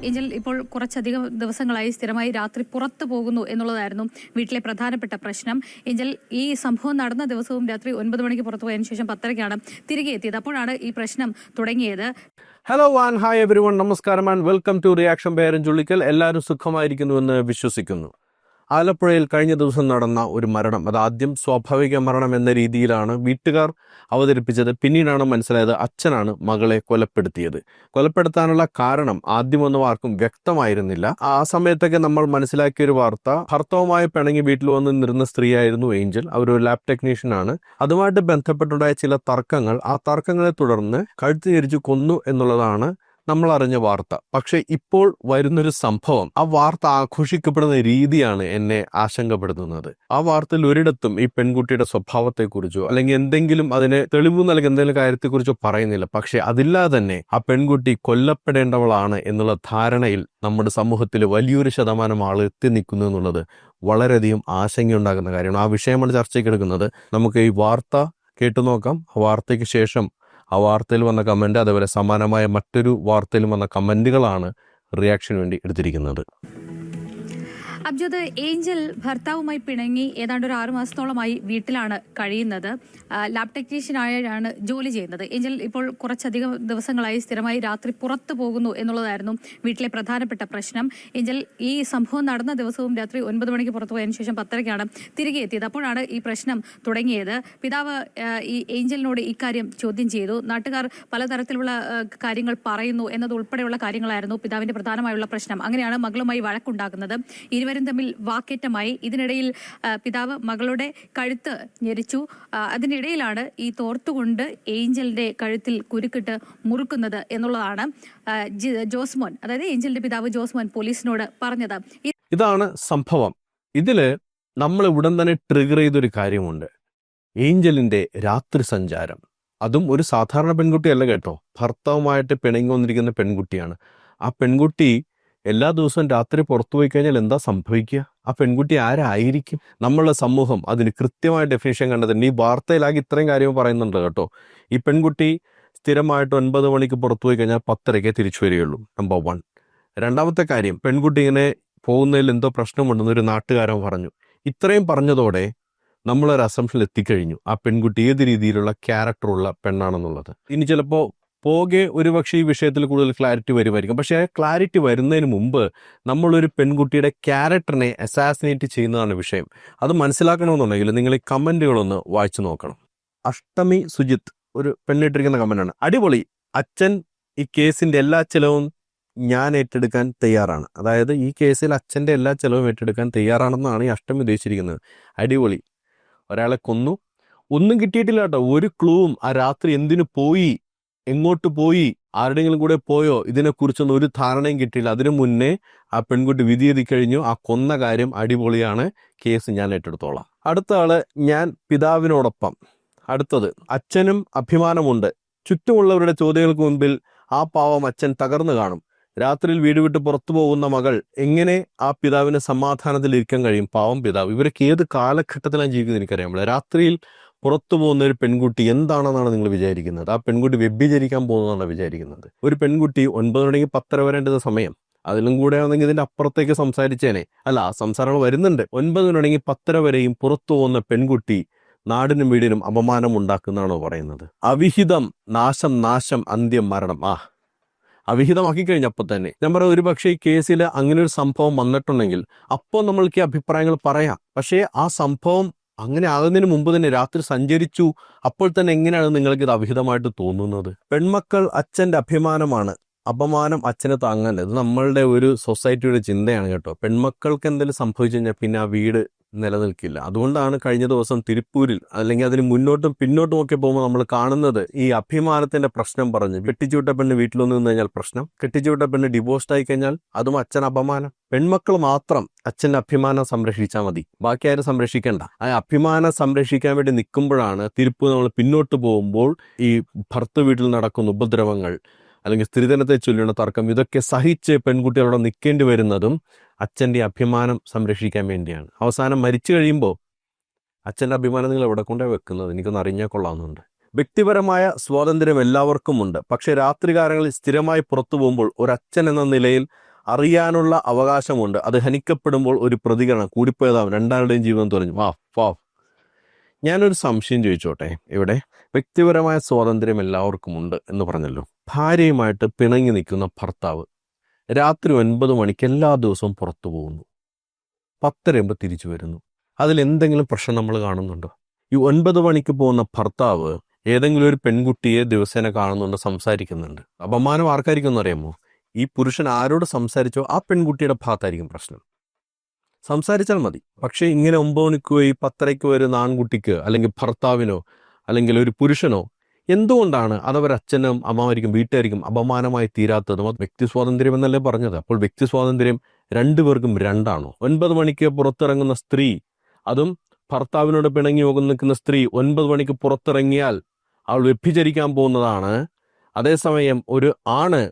Angel ഇപ്പോൾ കുറച്ചധികം ദിവസങ്ങളായി സ്ഥിരമായി രാത്രി പുറത്തു പോകുന്നു എന്നുള്ളതായിരുന്നു വീട്ടിലെ പ്രധാനപ്പെട്ട പ്രശ്നം. ഏഞ്ചൽ ഈ സംഭവം നടന്ന ദിവസവും രാത്രി 9 മണിക്ക് പുറത്തു പോയതിനു ശേഷം 10:30-ക്കാണ് തിരികെ എത്തിയത്. അപ്പോഴാണ് ഈ പ്രശ്നം തുടങ്ങിയത്. ഹലോ ആൻഡ് ഹായ് എവരിവൺ, നമസ്കാരം and welcome to reaction by Arun Chullikkal. എല്ലാവരും സുഖമായിരിക്കുന്നുവെന്ന് വിശ്വസിക്കുന്നു. ആലപ്പുഴയിൽ കഴിഞ്ഞ ദിവസം നടന്ന ഒരു മരണം, അത് ആദ്യം സ്വാഭാവിക മരണം എന്ന രീതിയിലാണ് വീട്ടുകാർ അവതരിപ്പിച്ചത്. പിന്നീടാണ് മനസ്സിലായത് അച്ഛനാണ് മകളെ കൊലപ്പെടുത്തിയത്. കൊലപ്പെടുത്താനുള്ള കാരണം ആദ്യമൊന്നും ആർക്കും വ്യക്തമായിരുന്നില്ല. ആ സമയത്തൊക്കെ നമ്മൾ മനസ്സിലാക്കിയ ഒരു വാർത്ത, ഭർത്താവുമായി പിണങ്ങി വീട്ടിൽ വന്ന് നിന്നിരുന്ന സ്ത്രീയായിരുന്നു ഏഞ്ചൽ. അവരൊരു ലാബ് ടെക്നീഷ്യനാണ്. അതുമായിട്ട് ബന്ധപ്പെട്ടുണ്ടായ ചില തർക്കങ്ങൾ, ആ തർക്കങ്ങളെ തുടർന്ന് കഴുത്ത് ഞെരിച്ചു കൊന്നു എന്നുള്ളതാണ് നമ്മൾ അറിഞ്ഞ വാർത്ത. പക്ഷെ ഇപ്പോൾ വരുന്നൊരു സംഭവം, ആ വാർത്ത ആഘോഷിക്കപ്പെടുന്ന രീതിയാണ് എന്നെ ആശങ്കപ്പെടുത്തുന്നത്. ആ വാർത്തയിൽ ഒരിടത്തും ഈ പെൺകുട്ടിയുടെ സ്വഭാവത്തെക്കുറിച്ചോ അല്ലെങ്കിൽ എന്തെങ്കിലും അതിന് തെളിവ് നൽകുന്ന എന്തെങ്കിലും കാര്യത്തെക്കുറിച്ചോ പറയുന്നില്ല. പക്ഷെ അതില്ലാതെ തന്നെ ആ പെൺകുട്ടി കൊല്ലപ്പെടേണ്ടവളാണ് എന്നുള്ള ധാരണയിൽ നമ്മുടെ സമൂഹത്തിൽ വലിയൊരു ശതമാനം ആൾ എത്തി നിൽക്കുന്നു എന്നുള്ളത് വളരെയധികം ആശങ്കയുണ്ടാകുന്ന കാര്യമാണ്. ആ വിഷയമാണ് ചർച്ചയ്ക്ക് എടുക്കുന്നത്. നമുക്ക് ഈ വാർത്ത കേട്ടു നോക്കാം. ആ വാർത്തയ്ക്ക് ശേഷം ആ വാർത്തയിൽ വന്ന കമന്റ്, അതേപോലെ സമാനമായ മറ്റൊരു വാർത്തയിലും വന്ന കമന്റുകളാണ് റിയാക്ഷന് വേണ്ടി എടുത്തിരിക്കുന്നത്. അബ്ജദ്, ഏഞ്ചൽ ഭർത്താവുമായി പിണങ്ങി ഏതാണ്ട് ഒരു 6 മാസത്തോളമായി വീട്ടിലാണ് കഴിയുന്നത്. ലാബ് ടെക്നീഷ്യനായാണ് ജോലി ചെയ്യുന്നത്. ഏഞ്ചൽ ഇപ്പോൾ കുറച്ചധികം ദിവസങ്ങളായി സ്ഥിരമായി രാത്രി പുറത്തു പോകുന്നു എന്നുള്ളതായിരുന്നു വീട്ടിലെ പ്രധാനപ്പെട്ട പ്രശ്നം. ഏഞ്ചൽ ഈ സംഭവം നടന്ന ദിവസവും രാത്രി 9 മണിക്ക് പുറത്തു പോയതിനു ശേഷം 10:30-ക്കാണ് തിരികെ എത്തിയത്. അപ്പോഴാണ് ഈ പ്രശ്നം തുടങ്ങിയത്. പിതാവ് ഈ ഏഞ്ചലിനോട് ഇക്കാര്യം ചോദ്യം ചെയ്തു. നാട്ടുകാർ പലതരത്തിലുള്ള കാര്യങ്ങൾ പറയുന്നു എന്നതുൾപ്പെടെയുള്ള കാര്യങ്ങളായിരുന്നു പിതാവിന്റെ പ്രധാനമായുള്ള പ്രശ്നം. അങ്ങനെയാണ് മകളുമായി വഴക്കുണ്ടാക്കുന്നത്. ഇരുവരും തമ്മിൽ വാക്കേറ്റമായി. ഇതിനിടയിൽ പിതാവ് മകളുടെ കഴുത്ത് ഞെരിച്ചു. അതിനിടയിലാണ് ഈ തോർത്തുകൊണ്ട് ഏഞ്ചലിന്റെ കഴുത്തിൽ കുരുക്കിട്ട് മുറുക്കുന്നത് എന്നുള്ളതാണ് ജോസ്മോൻ, അതായത് ഏഞ്ചലിന്റെ പിതാവ് ജോസ്മോൻ പോലീസിനോട് പറഞ്ഞത്. ഇതാണ് സംഭവം. ഇതില് നമ്മൾ ഉടൻ തന്നെ ട്രിഗർ ചെയ്തൊരു കാര്യമുണ്ട്. ഏഞ്ചലിന്റെ രാത്രി സഞ്ചാരം. അതും ഒരു സാധാരണ പെൺകുട്ടിയല്ല കേട്ടോ, ഭർത്താവുമായിട്ട് പിണങ്ങി വന്നിരിക്കുന്ന പെൺകുട്ടിയാണ്. ആ പെൺകുട്ടി എല്ലാ ദിവസവും രാത്രി പുറത്തു പോയി കഴിഞ്ഞാൽ എന്താ സംഭവിക്കുക? ആ പെൺകുട്ടി ആരായിരിക്കും? നമ്മളുടെ സമൂഹം അതിന് കൃത്യമായ ഡെഫിനേഷൻ കണ്ടതുണ്ട്. ഈ വാർത്തയിലാകെ ഇത്രയും കാര്യം പറയുന്നുണ്ട് കേട്ടോ. ഈ പെൺകുട്ടി സ്ഥിരമായിട്ട് 9 മണിക്ക് പുറത്തു പോയി കഴിഞ്ഞാൽ 10:30-ക്കേ തിരിച്ചു വരികയുള്ളൂ. നമ്പർ 1. രണ്ടാമത്തെ കാര്യം, പെൺകുട്ടി ഇങ്ങനെ പോകുന്നതിൽ എന്തോ പ്രശ്നമുണ്ടെന്ന് ഒരു നാട്ടുകാരൻ പറഞ്ഞു. ഇത്രയും പറഞ്ഞതോടെ നമ്മളൊരു അസംഷനിൽ എത്തിക്കഴിഞ്ഞു ആ പെൺകുട്ടി ഏത് രീതിയിലുള്ള ക്യാരക്ടറുള്ള പെണ്ണാണെന്നുള്ളത്. ഇനി ചിലപ്പോൾ പോകെ ഒരുപക്ഷെ ഈ വിഷയത്തിൽ കൂടുതൽ ക്ലാരിറ്റി വരുമായിരിക്കും. പക്ഷേ ആ ക്ലാരിറ്റി വരുന്നതിന് മുമ്പ് നമ്മളൊരു പെൺകുട്ടിയുടെ ക്യാരക്ടറിനെ അസാസിനേറ്റ് ചെയ്യുന്നതാണ് വിഷയം. അത് മനസ്സിലാക്കണമെന്നുണ്ടെങ്കിൽ നിങ്ങൾ ഈ കമൻറ്റുകളൊന്ന് വായിച്ചു നോക്കണം. അഷ്ടമി സുജിത്ത് ഒരു പെണ്ണിട്ടിരിക്കുന്ന കമൻ്റാണ്. അടിപൊളി, അച്ഛൻ ഈ കേസിൻ്റെ എല്ലാ ചിലവും ഞാൻ ഏറ്റെടുക്കാൻ തയ്യാറാണ്. അതായത് ഈ കേസിൽ അച്ഛൻ്റെ എല്ലാ ചിലവും ഏറ്റെടുക്കാൻ തയ്യാറാണെന്നാണ് ഈ അഷ്ടമി ഉദ്ദേശിച്ചിരിക്കുന്നത്. അടിപൊളി. ഒരാളെ കൊന്നു, ഒന്നും കിട്ടിയിട്ടില്ല കേട്ടോ. ഒരു ക്ലൂവും ആ രാത്രി എന്തിനു പോയി, എങ്ങോട്ട് പോയി, ആരുടെയെങ്കിലും കൂടെ പോയോ, ഇതിനെക്കുറിച്ചൊന്നും ഒരു ധാരണയും കിട്ടിയില്ല. അതിനു മുന്നേ ആ പെൺകുട്ടി വിധിയെഴുതി കഴിഞ്ഞു. ആ കൊന്ന കാര്യം അടിപൊളിയാണ്, കേസ് ഞാൻ ഏറ്റെടുത്തോളാം. അടുത്ത ആള്, ഞാൻ പിതാവിനോടൊപ്പം. അടുത്തത്, അച്ഛനും അഭിമാനമുണ്ട്. ചുറ്റുമുള്ളവരുടെ ചോദ്യങ്ങൾക്ക് മുൻപിൽ ആ പാവം അച്ഛൻ തകർന്നു കാണും. രാത്രിയിൽ വീട് വിട്ട് പുറത്തു പോകുന്ന മകൾ എങ്ങനെ ആ പിതാവിന് സമാധാനത്തിൽ ഇരിക്കാൻ കഴിയും? പാവം പിതാവ്. ഇവരൊക്കെ ഏത് കാലഘട്ടത്തിലാണ് ജീവിക്കുന്നത് എനിക്കറിയാം. രാത്രിയിൽ പുറത്തു പോകുന്ന ഒരു പെൺകുട്ടി എന്താണെന്നാണ് നിങ്ങൾ വിചാരിക്കുന്നത്? ആ പെൺകുട്ടി വ്യഭിചരിക്കാൻ പോകുന്നതാണ് വിചാരിക്കുന്നത്. ഒരു പെൺകുട്ടി 9 മണിക്ക് 10:30 വരേണ്ടത് സമയം, അതിലും കൂടെ ആണെങ്കിൽ ഇതിന്റെ അപ്പുറത്തേക്ക് സംസാരിച്ചേനെ. അല്ല, ആ സംസാരങ്ങൾ വരുന്നുണ്ട്. 9 മണിക്ക് 10:30 വരെയും പുറത്തു പോകുന്ന പെൺകുട്ടി നാടിനും വീടിനും അപമാനം ഉണ്ടാക്കുന്നതാണോ പറയുന്നത്? അവിഹിതം നാശം, നാശം അന്ത്യം മരണം. അവിഹിതമാക്കി കഴിഞ്ഞപ്പോൾ തന്നെ ഞാൻ പറയാം, ഒരു പക്ഷേ ഈ കേസിൽ അങ്ങനെ ഒരു സംഭവം വന്നിട്ടുണ്ടെങ്കിൽ അപ്പോൾ നമ്മൾക്ക് ഈ അഭിപ്രായങ്ങൾ പറയാം. പക്ഷേ ആ സംഭവം അങ്ങനെ ആകുന്നതിന് മുമ്പ് തന്നെ രാത്രി സഞ്ചരിച്ചു, അപ്പോൾ തന്നെ എങ്ങനെയാണ് നിങ്ങൾക്ക് ഇത് അവിഹിതമായിട്ട് തോന്നുന്നത്? പെൺമക്കൾ അച്ഛൻ്റെ അഭിമാനമാണ്, അപമാനം അച്ഛന് താങ്ങാൻ. ഇത് നമ്മളുടെ ഒരു സൊസൈറ്റിയുടെ ചിന്തയാണ് കേട്ടോ. പെൺമക്കൾക്ക് എന്തെങ്കിലും സംഭവിച്ചു കഴിഞ്ഞാൽ പിന്നെ ആ വീട് നിലനിൽക്കില്ല. അതുകൊണ്ടാണ് കഴിഞ്ഞ ദിവസം തിരുപ്പൂരിൽ, അല്ലെങ്കിൽ അതിന് മുന്നോട്ടും പിന്നോട്ടും ഒക്കെ പോകുമ്പോൾ നമ്മൾ കാണുന്നത് ഈ അഭിമാനത്തിന്റെ പ്രശ്നം പറഞ്ഞ്, കെട്ടിച്ചുവിട്ട പെണ്ണ് വീട്ടിലൊന്നു നിന്ന് കഴിഞ്ഞാൽ പ്രശ്നം, കെട്ടിച്ചുവിട്ട പെണ്ണ് ഡിവോഴ്സ്ഡ് ആയി കഴിഞ്ഞാൽ അതും അച്ഛൻ അപമാനം. പെൺമക്കൾ മാത്രം അച്ഛൻ്റെ അഭിമാനം സംരക്ഷിച്ചാൽ മതി, ബാക്കി ആരും സംരക്ഷിക്കേണ്ട. ആ അഭിമാനം സംരക്ഷിക്കാൻ വേണ്ടി നിൽക്കുമ്പോഴാണ് തിരുപ്പൂർ നമ്മൾ പിന്നോട്ട് പോകുമ്പോൾ ഈ ഭർത്തൃ വീട്ടിൽ നടക്കുന്ന ഉപദ്രവങ്ങൾ, അല്ലെങ്കിൽ സ്ത്രീധനത്തെ ചൊല്ലിയുള്ള തർക്കം, ഇതൊക്കെ സഹിച്ച് പെൺകുട്ടികളോട് നിൽക്കേണ്ടി വരുന്നതും അച്ഛൻ്റെ അഭിമാനം സംരക്ഷിക്കാൻ വേണ്ടിയാണ്. അവസാനം മരിച്ചു കഴിയുമ്പോൾ അച്ഛൻ്റെ അഭിമാനം നിങ്ങൾ എവിടെ കൊണ്ടേ വെക്കുന്നത്? എനിക്കൊന്ന് അറിഞ്ഞാൽ കൊള്ളാവുന്നുണ്ട്. വ്യക്തിപരമായ സ്വാതന്ത്ര്യം എല്ലാവർക്കും ഉണ്ട്. പക്ഷേ രാത്രികാലങ്ങളിൽ സ്ഥിരമായി പുറത്തു പോകുമ്പോൾ ഒരച്ഛൻ എന്ന നിലയിൽ അറിയാനുള്ള അവകാശമുണ്ട്. അത് ഹനിക്കപ്പെടുമ്പോൾ ഒരു പ്രതികരണം കൂടിപ്പോയതാവും, രണ്ടാളുടെയും ജീവിതം തുറഞ്ഞു. വാ. ഞാനൊരു സംശയം ചോദിച്ചോട്ടെ. ഇവിടെ വ്യക്തിപരമായ സ്വാതന്ത്ര്യം എല്ലാവർക്കും ഉണ്ട് എന്ന് പറഞ്ഞല്ലോ. ഭാര്യയുമായിട്ട് പിണങ്ങി നിൽക്കുന്ന ഭർത്താവ് രാത്രി 9 മണിക്ക് എല്ലാ ദിവസവും പുറത്തു പോകുന്നു, 10:30 തിരിച്ചു വരുന്നു. അതിലെന്തെങ്കിലും പ്രശ്നം നമ്മൾ കാണുന്നുണ്ടോ? ഈ 9 മണിക്ക് പോകുന്ന ഭർത്താവ് ഏതെങ്കിലും ഒരു പെൺകുട്ടിയെ ദിവസേന കാണുന്നുണ്ട്, സംസാരിക്കുന്നുണ്ട്. അപമാനം ആർക്കായിരിക്കും എന്നറിയാമോ? ഈ പുരുഷൻ ആരോട് സംസാരിച്ചോ ആ പെൺകുട്ടിയുടെ ഭാഗത്തായിരിക്കും പ്രശ്നം. സംസാരിച്ചാൽ മതി. പക്ഷേ ഇങ്ങനെ 9 മണിക്ക് പോയി 10:30 വരുന്ന ആൺകുട്ടിക്ക് അല്ലെങ്കിൽ ഭർത്താവിനോ അല്ലെങ്കിൽ ഒരു പുരുഷനോ എന്തുകൊണ്ടാണ് അതവർ അച്ഛനും അമ്മമാരിക്കും വീട്ടുകാരിക്കും അപമാനമായി തീരാത്തതും? അത് വ്യക്തി സ്വാതന്ത്ര്യം എന്നല്ലേ പറഞ്ഞത്. അപ്പോൾ വ്യക്തി സ്വാതന്ത്ര്യം രണ്ടുപേർക്കും രണ്ടാണോ? 9 മണിക്ക് പുറത്തിറങ്ങുന്ന സ്ത്രീ, അതും ഭർത്താവിനോട് പിണങ്ങി നിൽക്കുന്ന സ്ത്രീ 9 മണിക്ക് പുറത്തിറങ്ങിയാൽ അവൾ വ്യഭിചരിക്കാൻ പോകുന്നതാണ്. അതേസമയം ഒരു ആണ്,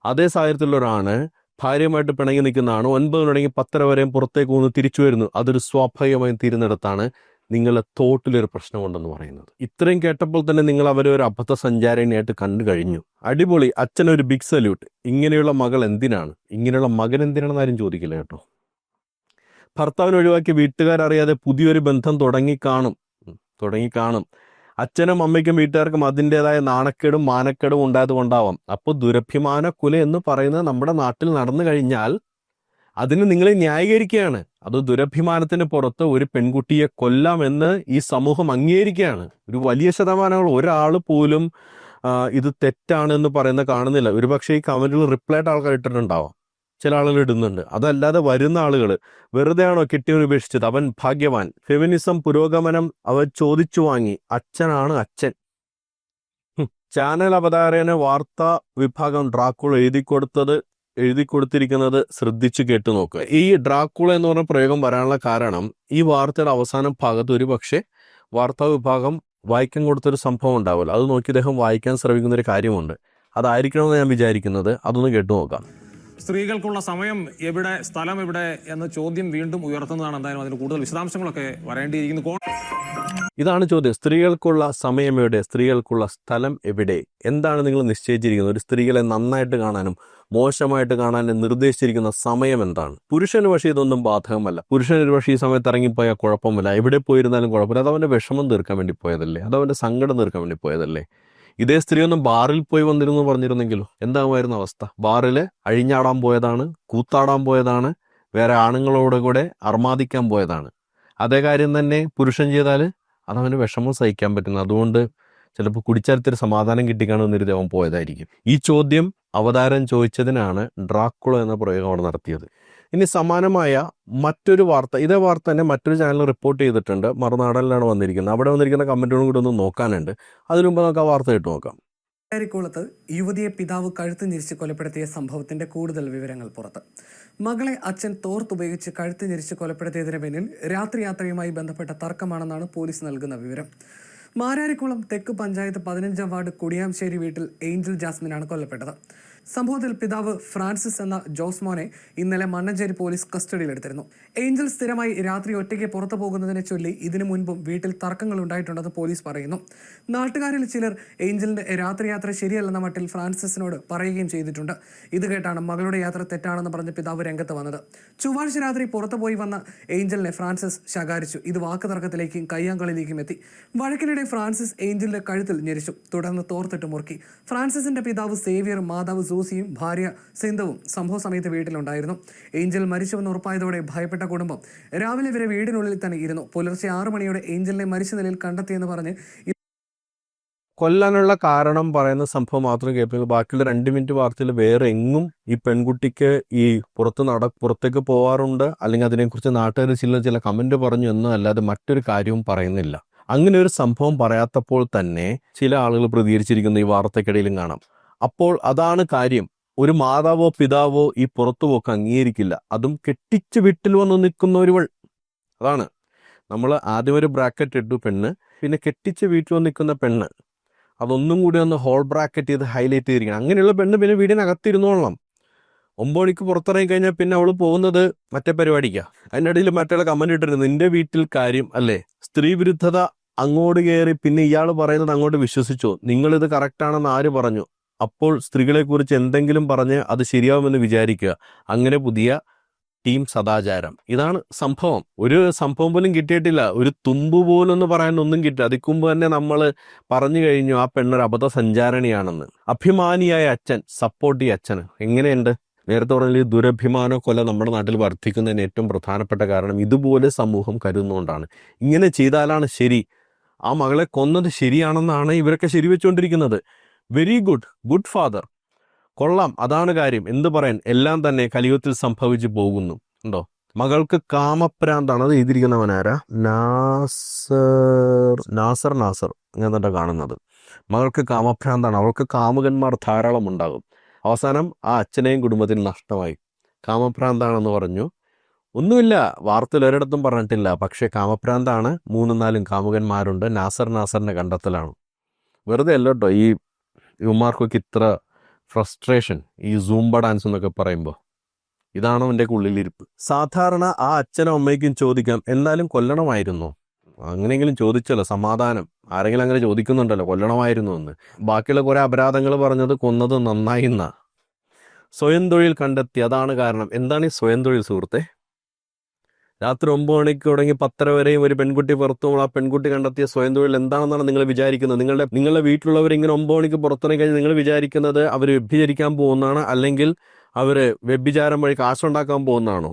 അതേ സാഹചര്യത്തിലുള്ള ഒരാണ് ഭാര്യയുമായിട്ട് പിണങ്ങി നിൽക്കുന്നതാണ്, 9 മണി 10:30 വരെയും പുറത്തേക്ക് പോകുന്നു, തിരിച്ചു വരുന്നു. അതൊരു സ്വാഭാവികമായും തീരുന്നിടത്താണ് നിങ്ങളുടെ തോട്ടിലൊരു പ്രശ്നമുണ്ടെന്ന് പറയുന്നത്. ഇത്രയും കേട്ടപ്പോൾ തന്നെ നിങ്ങൾ അവരെ ഒരു അബദ്ധ സഞ്ചാരിണിയായിട്ട് കണ്ടു കഴിഞ്ഞു. അടിപൊളി, അച്ഛനൊരു ബിഗ് സല്യൂട്ട്. ഇങ്ങനെയുള്ള മകൾ എന്തിനാണ്, ഇങ്ങനെയുള്ള മകൻ എന്തിനാണെന്ന് ആരും ചോദിക്കില്ല കേട്ടോ. ഭർത്താവിനെ ഒഴിവാക്കി വീട്ടുകാരറിയാതെ പുതിയൊരു ബന്ധം തുടങ്ങിക്കാണും. അച്ഛനും അമ്മയ്ക്കും വീട്ടുകാർക്കും അതിൻ്റെതായ നാണക്കേടും മാനക്കേടും ഉണ്ടായത് കൊണ്ടാവാം. അപ്പോൾ ദുരഭിമാന കുല എന്ന് പറയുന്നത് നമ്മുടെ നാട്ടിൽ നടന്നു കഴിഞ്ഞാൽ അതിന് നിങ്ങളെ ന്യായീകരിക്കുകയാണ്. അത് ദുരഭിമാനത്തിന് പുറത്ത് ഒരു പെൺകുട്ടിയെ കൊല്ലാമെന്ന് ഈ സമൂഹം അംഗീകരിക്കുകയാണ്. ഒരു വലിയ ശതമാനങ്ങൾ ഒരാൾ പോലും ഇത് തെറ്റാണെന്ന് പറയുന്നത് കാണുന്നില്ല. ഒരുപക്ഷെ ഈ കമന്റിൽ റിപ്ലൈ ആയിട്ട് ആൾക്കാർ ഇട്ടിട്ടുണ്ടാവാം, ചില ആളുകൾ ഇടുന്നുണ്ട്. അതല്ലാതെ വരുന്ന ആളുകൾ വെറുതെയാണോ കെട്ടിയവൻ ഉപേക്ഷിച്ചത്, അവൻ ഭാഗ്യവാൻ, ഫെമിനിസം പുരോഗമനം അവൻ ചോദിച്ചു വാങ്ങി, അച്ഛനാണ് അച്ഛൻ. ചാനൽ അവതാരകന് വാർത്താ വിഭാഗം ഡ്രാക്കുള എഴുതി കൊടുത്തിരിക്കുന്നത് ശ്രദ്ധിച്ചു കേട്ടു നോക്കുക. ഈ ഡ്രാക്കുള എന്ന് പറഞ്ഞ പ്രയോഗം വരാനുള്ള കാരണം ഈ വാർത്തയുടെ അവസാന ഭാഗത്ത് ഒരു പക്ഷേ വാർത്താ വിഭാഗം വായിക്കാൻ കൊടുത്തൊരു സംഭവം ഉണ്ടാവില്ല. അത് നോക്കി അദ്ദേഹം വായിക്കാൻ ശ്രമിക്കുന്ന ഒരു കാര്യമുണ്ട്. അതായിരിക്കണമെന്ന് ഞാൻ വിചാരിക്കുന്നത്. അതൊന്ന് കേട്ടു നോക്കാം. സ്ത്രീകൾക്കുള്ള സമയം എവിടെ, സ്ഥലം എവിടെ എന്ന ചോദ്യം വീണ്ടും ഉയർത്തുന്നതാണ്. എന്തായാലും അതിന് കൂടുതൽ വിശദാംശങ്ങളൊക്കെ വരേണ്ടിയിരിക്കുന്നു. ഇതാണ് ചോദ്യം. സ്ത്രീകൾക്കുള്ള സമയം എവിടെ, സ്ത്രീകൾക്കുള്ള സ്ഥലം എവിടെ, എന്താണ് നിങ്ങൾ നിശ്ചയിച്ചിരിക്കുന്നത്? ഒരു സ്ത്രീകളെ നന്നായിട്ട് കാണാനും മോശമായിട്ട് കാണാനും നിർദ്ദേശിച്ചിരിക്കുന്ന സമയം എന്താണ്? പുരുഷന് പക്ഷേ ഇതൊന്നും ബാധകമല്ല. പുരുഷൻ ഒരു പക്ഷേ ഈ സമയത്ത് ഇറങ്ങിപ്പോയാൽ കുഴപ്പമില്ല, എവിടെ പോയിരുന്നാലും കുഴപ്പമില്ല. അത് അവൻ്റെ വിഷമം തീർക്കാൻ വേണ്ടി പോയതല്ലേ, അത് അവൻ്റെ സങ്കടം തീർക്കാൻ വേണ്ടി പോയതല്ലേ. ഇതേ സ്ത്രീ ഒന്നും ബാറിൽ പോയി വന്നിരുന്നു പറഞ്ഞിരുന്നെങ്കിലോ എന്താകുമായിരുന്നു അവസ്ഥ? ബാറിൽ അഴിഞ്ഞാടാൻ പോയതാണ്, കൂത്താടാൻ പോയതാണ്, വേറെ ആണുങ്ങളോട് കൂടെ അർമാദിക്കാൻ പോയതാണ്. അതേ കാര്യം തന്നെ പുരുഷൻ ചെയ്താൽ അതവന് വിഷമം സഹിക്കാൻ പറ്റുന്നു. അതുകൊണ്ട് ചിലപ്പോൾ കുടിച്ചരത്തിൽ സമാധാനം കിട്ടിക്കാണെന്നൊരു അവൻ പോയതായിരിക്കും. ഈ ചോദ്യം അവതാരം ചോദിച്ചതിനാണ് ഡ്രാക്കുള എന്ന പ്രയോഗം അവിടെ നടത്തിയത്. ഇനി സമാനമായ മറ്റൊരു വാർത്ത, ഇതേ വാർത്ത തന്നെ മറ്റൊരു ചാനൽ റിപ്പോർട്ട് ചെയ്തിട്ടുണ്ട്. മറുനാടനിലാണ് വന്നിരിക്കുന്നത്. അവിടെ വന്നിരിക്കുന്ന കമന്റുകളും കൂടെ ഒന്ന് നോക്കാനുണ്ട്. അതിനു മുമ്പ് നമുക്ക് ആ വാർത്ത കേട്ട് നോക്കാം. ാരിക്കുളത്ത് യുവതിയെ പിതാവ് കഴുത്ത് ഞെരിച്ച് കൊലപ്പെടുത്തിയ സംഭവത്തിന്റെ കൂടുതൽ വിവരങ്ങൾ പുറത്ത്. മകളെ അച്ഛൻ തോർത്തുപയോഗിച്ച് കഴുത്ത് ഞെരിച്ച് കൊലപ്പെടുത്തിയതിന് പിന്നിൽ രാത്രിയാത്രയുമായി ബന്ധപ്പെട്ട തർക്കമാണെന്നാണ് പോലീസ് നൽകുന്ന വിവരം. മാരാരിക്കുളം തെക്ക് പഞ്ചായത്ത് 15 വാർഡ് കുടിയാംശ്ശേരി വീട്ടിൽ ഏഞ്ചൽ ജാസ്മിനാണ് കൊല്ലപ്പെട്ടത്. സംഭവത്തിൽ പിതാവ് ഫ്രാൻസിസ് എന്ന ജോസ്മോനെ ഇന്നലെ മണ്ണഞ്ചേരി പോലീസ് കസ്റ്റഡിയിലെടുത്തിരുന്നു. ഏഞ്ചൽ സ്ഥിരമായി രാത്രി ഒറ്റയ്ക്ക് പുറത്തു പോകുന്നതിനെ ചൊല്ലി ഇതിനു മുൻപും വീട്ടിൽ തർക്കങ്ങൾ ഉണ്ടായിട്ടുണ്ടെന്ന് പോലീസ് പറയുന്നു. നാട്ടുകാരിൽ ചിലർ ഏഞ്ചലിന്റെ രാത്രിയാത്ര ശരിയല്ലെന്ന മട്ടിൽ ഫ്രാൻസിസിനോട് പറയുകയും ചെയ്തിട്ടുണ്ട്. ഇത് കേട്ടാണ് മകളുടെ യാത്ര തെറ്റാണെന്ന് പറഞ്ഞ് പിതാവ് രംഗത്ത് വന്നത്. ചൊവ്വാഴ്ച രാത്രി പുറത്തു പോയി വന്ന ഏഞ്ചലിനെ ഫ്രാൻസിസ് ശകാരിച്ചു. ഇത് വാക്ക് തർക്കത്തിലേക്കും കയ്യാങ്കളിലേക്കും എത്തി. വഴക്കിനിടെ ഫ്രാൻസിസ് ഏഞ്ചലിന്റെ കഴുത്തിൽ ഞെരിച്ചു, തുടർന്ന് തോർത്തിട്ട് മുറുക്കി. ഫ്രാൻസിസിന്റെ പിതാവ് സേവിയർ, മാതാവ് സൂസിയും ഭാര്യ സിന്ധുവും സംഭവ സമയത്ത് വീട്ടിലുണ്ടായിരുന്നു. ഏഞ്ചൽ മരിച്ചുവെന്ന് ഉറപ്പായതോടെ ഭയപ്പെട്ട കുടുംബം രാവിലെ വരെ വീടിനുള്ളിൽ തന്നെ ഇരുന്നു. പുലർച്ചെ 6 മണിയോടെ ഏഞ്ചലിനെ മരിച്ച നിലയിൽ കണ്ടെത്തിയെന്ന് പറഞ്ഞ് കൊല്ലാനുള്ള കാരണം പറയുന്ന സംഭവം മാത്രം കേൾപ്പില്ല. ബാക്കിയുള്ള 2 മിനിറ്റ് വാർത്തയിൽ വേറെ എങ്ങും ഈ പെൺകുട്ടിക്ക് ഈ പുറത്തേക്ക് പോകാറുണ്ട്, അല്ലെങ്കിൽ അതിനെക്കുറിച്ച് നാട്ടുകാർ ചില കമന്റ് പറഞ്ഞു എന്നല്ലാതെ മറ്റൊരു കാര്യവും പറയുന്നില്ല. അങ്ങനെ ഒരു സംഭവം പറയാത്തപ്പോൾ തന്നെ ചില ആളുകൾ പ്രതികരിച്ചിരിക്കുന്ന ഈ വാർത്തക്കിടയിലും കാണാം. അപ്പോൾ അതാണ് കാര്യം. ഒരു മാതാവോ പിതാവോ ഈ പുറത്തുപോക്ക് അംഗീകരിക്കില്ല. അതും കെട്ടിച്ച് വീട്ടിൽ വന്ന് നിൽക്കുന്ന ഒരുവൾ. അതാണ് നമ്മൾ ആദ്യം ഒരു ബ്രാക്കറ്റ് ഇട്ടു പെണ്ണ്, പിന്നെ കെട്ടിച്ച് വീട്ടിൽ വന്ന് നിൽക്കുന്ന പെണ്ണ്. അതൊന്നും കൂടി ഒന്ന് ഹോൾ ബ്രാക്കറ്റ് ചെയ്ത് ഹൈലൈറ്റ് ചെയ്തിരിക്കണം. അങ്ങനെയുള്ള പെണ്ണ് പിന്നെ വീടിനകത്തിരുന്നോളണം. 9 മണിക്ക് പുറത്തിറങ്ങി കഴിഞ്ഞാൽ പിന്നെ അവൾ പോകുന്നത് മറ്റേ പരിപാടിക്കാണ്. അതിനിടയിൽ മറ്റുള്ള കമന്റ് ഇട്ടിരുന്നു, നിന്റെ വീട്ടിൽ കാര്യം അല്ലേ, സ്ത്രീ വിരുദ്ധത അങ്ങോട്ട് കയറി പിന്നെ ഇയാൾ പറയുന്നത് അങ്ങോട്ട് വിശ്വസിച്ചോ, നിങ്ങളിത് കറക്റ്റാണെന്ന് ആര് പറഞ്ഞു, അപ്പോൾ സ്ത്രീകളെക്കുറിച്ച് എന്തെങ്കിലും പറഞ്ഞ് അത് ശരിയാവുമെന്ന് വിചാരിക്കുക. അങ്ങനെ പുതിയ ടീം സദാചാരം. ഇതാണ് സംഭവം. ഒരു സംഭവം പോലും കിട്ടിയിട്ടില്ല. ഒരു തുമ്പ് പോലും എന്ന് പറയാൻ ഒന്നും കിട്ടില്ല. അതിക്ക് മുമ്പ് തന്നെ നമ്മൾ പറഞ്ഞു കഴിഞ്ഞു ആ പെണ്ണൊരു അബദ്ധ സഞ്ചാരണിയാണെന്ന്. അഭിമാനിയായ അച്ഛൻ, സപ്പോർട്ടീവ് അച്ഛന് എങ്ങനെയുണ്ട്? നേരത്തെ പറഞ്ഞാൽ ഈ ദുരഭിമാന കൊല നമ്മുടെ നാട്ടിൽ വർദ്ധിക്കുന്നതിന് ഏറ്റവും പ്രധാനപ്പെട്ട കാരണം ഇതുപോലെ സമൂഹം കരുതുന്നതുകൊണ്ടാണ്. ഇങ്ങനെ ചെയ്താലാണ് ശരി. ആ മകളെ കൊന്നത് ശരിയാണെന്നാണ് ഇവരൊക്കെ ശരിവെച്ചുകൊണ്ടിരിക്കുന്നത്. വെരി ഗുഡ്, ഗുഡ് ഫാദർ, കൊള്ളാം, അതാണ് കാര്യം. എന്ത് പറയാൻ, എല്ലാം തന്നെ കലിയുഗത്തിൽ സംഭവിച്ചു പോകുന്നു. ഉണ്ടോ? മകൾക്ക് കാമപ്രാന്താണ്. അത് എഴുതിയിരിക്കുന്നവനാരാ? നാസർ ഞാൻ തന്നെ കാണുന്നത്. മകൾക്ക് കാമഭ്രാന്താണ്. അവൾക്ക് കാമുകന്മാർ ധാരാളം ഉണ്ടാകും. അവസാനം ആ അച്ഛനെയും കുടുംബത്തിന് നഷ്ടമായി. കാമഭ്രാന്താണെന്ന് പറഞ്ഞു. ഒന്നുമില്ല, വാർത്തയിൽ ഒരിടത്തും പറഞ്ഞിട്ടില്ല. പക്ഷേ കാമഭ്രാന്താണ്. 3-4 കാമുകന്മാരുണ്ട്. നാസറിന്റെ കണ്ടെത്തലാണ്. വെറുതെ അല്ല കേട്ടോ ഈ യുവമാർക്കൊക്കെ ഇത്ര ഫ്രസ്ട്രേഷൻ. ഈ സൂംബ ഡാൻസ് എന്നൊക്കെ പറയുമ്പോൾ ഇതാണോ എൻ്റെ ഉള്ളിലിരിപ്പ്? സാധാരണ ആ അച്ഛനും അമ്മയ്ക്കും ചോദിക്കാം, എന്നാലും കൊല്ലണമായിരുന്നു. അങ്ങനെയെങ്കിലും ചോദിച്ചല്ലോ, സമാധാനം. ആരെങ്കിലും അങ്ങനെ ചോദിക്കുന്നുണ്ടല്ലോ, കൊല്ലണമായിരുന്നു എന്ന്. ബാക്കിയുള്ള കുറെ അപരാധങ്ങൾ പറഞ്ഞത് കൊന്നത് നന്നായി എന്നാ. സ്വയം തൊഴിൽ കണ്ടെത്തി, അതാണ് കാരണം. എന്താണ് ഈ സ്വയം തൊഴിൽ സുഹൃത്തെ? രാത്രി 9 മണിക്ക് തുടങ്ങി 10:30 വരെയും ഒരു പെൺകുട്ടി പുറത്തു പോകുമ്പോൾ ആ പെൺകുട്ടി കണ്ടെത്തിയ സ്വയം തൊഴിൽ എന്താണെന്നാണ് നിങ്ങൾ വിചാരിക്കുന്നത്? നിങ്ങളുടെ വീട്ടിലുള്ളവർ ഇങ്ങനെ 9 മണിക്ക് പുറത്തിറങ്ങി കഴിഞ്ഞാൽ നിങ്ങൾ വിചാരിക്കുന്നത് അവർ വ്യഭിചരിക്കാൻ പോകുന്നതാണ്, അല്ലെങ്കിൽ അവർ വ്യഭിചാരം വഴി കാശുണ്ടാക്കാൻ പോകുന്നതാണോ?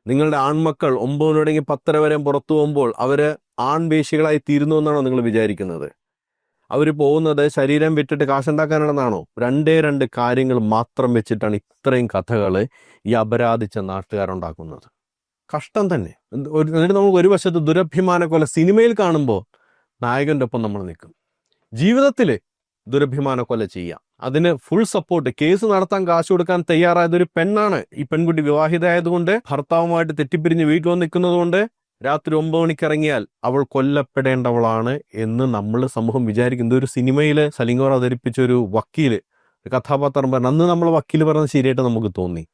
നിങ്ങളുടെ ആൺമക്കൾ 9 മണി തുടങ്ങി 10:30 വരെ പുറത്തു പോകുമ്പോൾ അവർ ആൺവേശികളായി തീരുന്നു എന്നാണോ നിങ്ങൾ വിചാരിക്കുന്നത്? അവർ പോകുന്നത് ശരീരം വിറ്റിട്ട് കാശുണ്ടാക്കാനാണെന്നാണോ? 2 കാര്യങ്ങൾ മാത്രം വെച്ചിട്ടാണ് ഇത്രയും കഥകൾ ഈ അപരാധിച്ച നാട്ടുകാരുണ്ടാക്കുന്നത്. കഷ്ടം തന്നെ. എന്നിട്ട് നമുക്ക് ഒരു വശത്ത് ദുരഭിമാന കൊല സിനിമയിൽ കാണുമ്പോൾ നായകൻ്റെ ഒപ്പം നമ്മൾ നിൽക്കും. ജീവിതത്തിൽ ദുരഭിമാന കൊല ചെയ്യാം, അതിന് ഫുൾ സപ്പോർട്ട്. കേസ് നടത്താൻ കാശ് കൊടുക്കാൻ തയ്യാറായതൊരു പെണ്ണാണ്. ഈ പെൺകുട്ടി വിവാഹിതയായതുകൊണ്ട്, ഭർത്താവുമായിട്ട് തെറ്റിപ്പിരിഞ്ഞ് വീട്ടിൽ വന്ന് നിൽക്കുന്നത് കൊണ്ട് രാത്രി 9 മണിക്ക് ഇറങ്ങിയാൽ അവൾ കൊല്ലപ്പെടേണ്ടവളാണ് എന്ന് നമ്മൾ സമൂഹം വിചാരിക്കുന്നത്. ഒരു സിനിമയിൽ സലിംഗോർ അവതരിപ്പിച്ച ഒരു വക്കീല്, ഒരു കഥാപാത്രം പറഞ്ഞു. അന്ന് നമ്മൾ വക്കീല് പറഞ്ഞത് ശരിയായിട്ട് നമുക്ക് തോന്നി.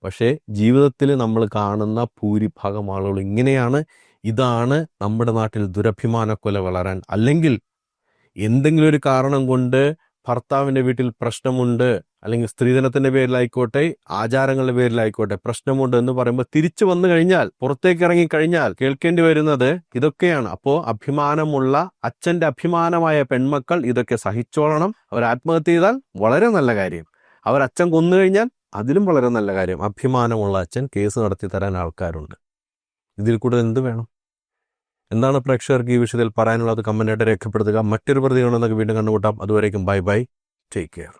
പക്ഷേ ജീവിതത്തിൽ നമ്മൾ കാണുന്ന ഭൂരിഭാഗം ആളുകൾ ഇങ്ങനെയാണ്. ഇതാണ് നമ്മുടെ നാട്ടിൽ ദുരഭിമാന കൊല വളരാൻ. അല്ലെങ്കിൽ എന്തെങ്കിലും ഒരു കാരണം കൊണ്ട് ഭർത്താവിൻ്റെ വീട്ടിൽ പ്രശ്നമുണ്ട്, അല്ലെങ്കിൽ സ്ത്രീധനത്തിൻ്റെ പേരിലായിക്കോട്ടെ, ആചാരങ്ങളുടെ പേരിലായിക്കോട്ടെ പ്രശ്നമുണ്ട് എന്ന് പറയുമ്പോൾ തിരിച്ചു വന്നു കഴിഞ്ഞാൽ, പുറത്തേക്ക് ഇറങ്ങിക്കഴിഞ്ഞാൽ കേൾക്കേണ്ടി വരുന്നത് ഇതൊക്കെയാണ്. അപ്പോൾ അഭിമാനമുള്ള അച്ഛൻ്റെ അഭിമാനമായ പെൺമക്കൾ ഇതൊക്കെ സഹിച്ചോളണം. അവർ ആത്മഹത്യ ചെയ്താൽ വളരെ നല്ല കാര്യം. അവർ അച്ഛൻ കൊന്നു കഴിഞ്ഞാൽ അതിലും വളരെ നല്ല കാര്യം. അഭിമാനമുള്ള അച്ഛൻ കേസ് നടത്തി തരാൻ ആൾക്കാരുണ്ട്. ഇതിൽ കൂടുതൽ എന്ത് വേണം? എന്താണ് പ്രേക്ഷകർക്ക് ഈ വിഷയത്തിൽ പറയാനുള്ളത്? കമന്റായിട്ട് രേഖപ്പെടുത്തുക. മറ്റൊരു പ്രതികരണം വീണ്ടും കണ്ടുമുട്ടാം. അതുവരേക്കും ബൈ ബൈ, ടേക്ക് കെയർ.